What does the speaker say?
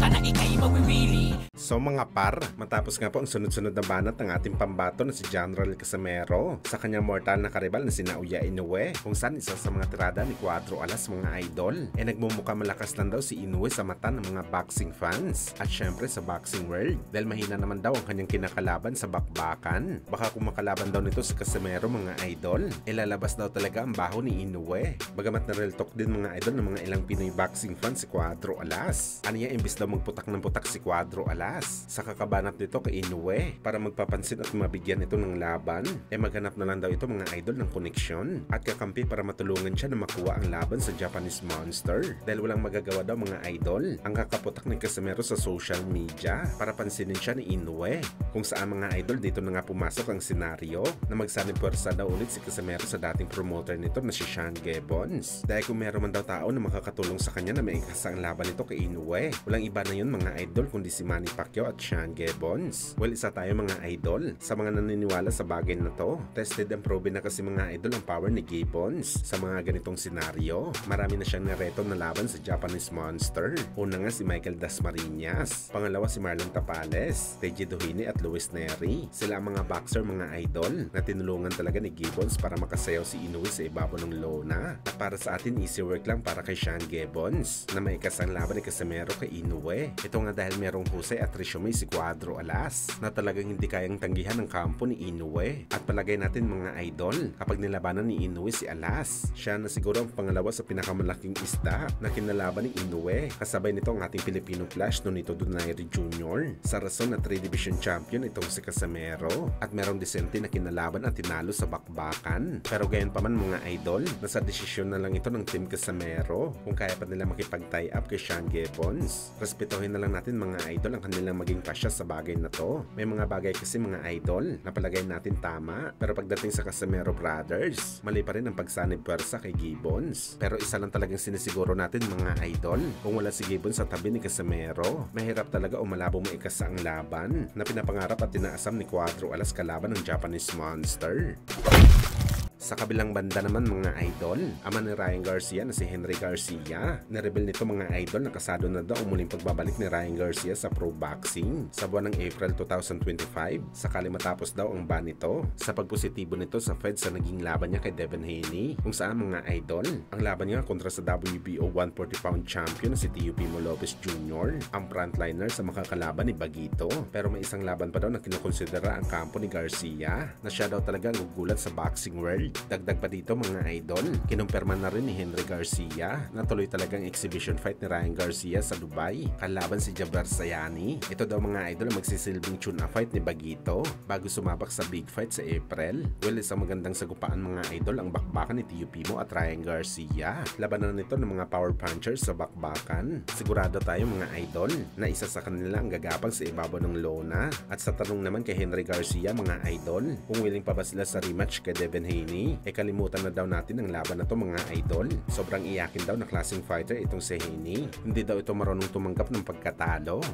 ka na ika'y mawiwili. So mga par, matapos nga po ang sunod-sunod na banat ng ating pambato na si General Casimero sa kanyang mortal na karibal na si Naoya Inoue, kung saan isa sa mga tirada ni Cuadro Alas mga idol, nagmumukha malakas lang daw si Inoue sa mata ng mga boxing fans at syempre sa boxing world dahil mahina naman daw ang kanyang kinakalaban sa bakbakan. Baka kung makalaban daw nito si Casimero mga idol, ilalabas daw talaga ang baho ni Inoue. Bagamat na real talk din mga idol ng mga ilang Pinoy boxing fans si Cuadro Alas. Ano niya, imbis daw magputak ng putak si Cuadro Alas sa kakabanat nito kay Inoue para magpapansin at mabigyan ito ng laban, maghanap na lang daw ito mga idol ng koneksyon at kakampi para matulungan siya na makuha ang laban sa Japanese Monster dahil walang magagawa daw mga idol ang kakaputak ni Casimero sa social media para pansinin siya ni Inoue. Kung saan mga idol, dito na nga pumasok ang senaryo na magsanib puwersa daw ulit si Casimero sa dating promoter nito na si Sean Gibbons dahil kung meron man daw tao na makakatulong sa kanya na maikasa ang laban nito kay Inoue, walang iba na yun mga idol kundi si Manny Pacquiao at Sean Gibbons. Well, isa tayo mga idol sa mga naniniwala sa bagay na to. Tested and proven na kasi mga idol ang power ni Gibbons sa mga ganitong senaryo. Marami na siyang nareto na laban sa Japanese Monster. Una nga si Michael Dasmariñas, pangalawa si Marlon Tapales, Teji Doheny at Luis Neri. Sila ang mga boxer mga idol na tinulungan talaga ni Gibbons para makasayaw si Inoue sa ibabaw ng lona. At para sa atin, easy work lang para kay Sean Gibbons na maikasang laban ni Casimero kay Inoue. Ito nga dahil merong husay at resume si Cuadro Alas na talagang hindi kayang tanggihan ng kampo ni Inoue. At palagay natin mga idol, kapag nilabanan ni Inoue si Alas, siya na siguro ang pangalawa sa pinakamalaking isda na kinalaban ni Inoue. Kasabay nito ang ating Filipino Flash Nonito Donaire Jr. sa rason na 3 division champion itong si Casimero at merong disente na kinalaban at tinalo sa bakbakan. Pero gayon pa man mga idol, nasa desisyon na lang ito ng Team Casimero kung kaya pa nila makipag-tie up kay Sean Gibbons. Respetuhin na lang natin mga idol ang kanilang maging pasya sa bagay na to. May mga bagay kasi mga idol na palagay natin tama, pero pagdating sa Casimero Brothers, mali pa rin ang pagsanib puwersa kay Gibbons. Pero isa lang talagang sinisiguro natin mga idol, kung wala si Gibbons sa tabi ni Casimero, mahirap talaga o malabo maikasa ang laban na pinapangarap at tinaasam ni Cuadro Alas kalaban ng Japanese Monster. Sa kabilang banda naman mga idol, ama ni Ryan Garcia na si Henry Garcia, na-reveal nito mga idol na kasado na daw ang muling pagbabalik ni Ryan Garcia sa pro boxing sa buwan ng April 2025 sakali matapos daw ang ban nito sa pagpositibo nito sa Fed sa naging laban niya kay Devin Haney, kung saan mga idol, ang laban niya kontra sa WBO 140-pound champion na si Teofimo Lopez Jr., ang frontliner sa makakalaban ni Bagito. Pero may isang laban pa daw na kinukonsidera ang kampo ni Garcia na siya daw talaga ang gugulat sa boxing world. Dagdag pa dito mga idol, kinumpirma na rin ni Henry Garcia na tuloy talagang exhibition fight ni Ryan Garcia sa Dubai kalaban si Jaber Sayani. Ito daw mga idol ang magsisilbing tune-up fight ni Bagito bago sumabak sa big fight sa April. Well, isang magandang sagupaan mga idol ang bakbakan ni Teofimo at Ryan Garcia. Labanan nito ng mga power punchers sa bakbakan. Sigurado tayo mga idol na isa sa kanila ang gagapang sa ibabaw ng lona. At sa tanong naman kay Henry Garcia mga idol, kung willing pa ba sila sa rematch kay Devin Haney, kalimutan na daw natin ang laban na to mga idol. Sobrang iyakin daw na klaseng fighter itong si Haney. Hindi daw ito marunong tumanggap ng pagkatalo.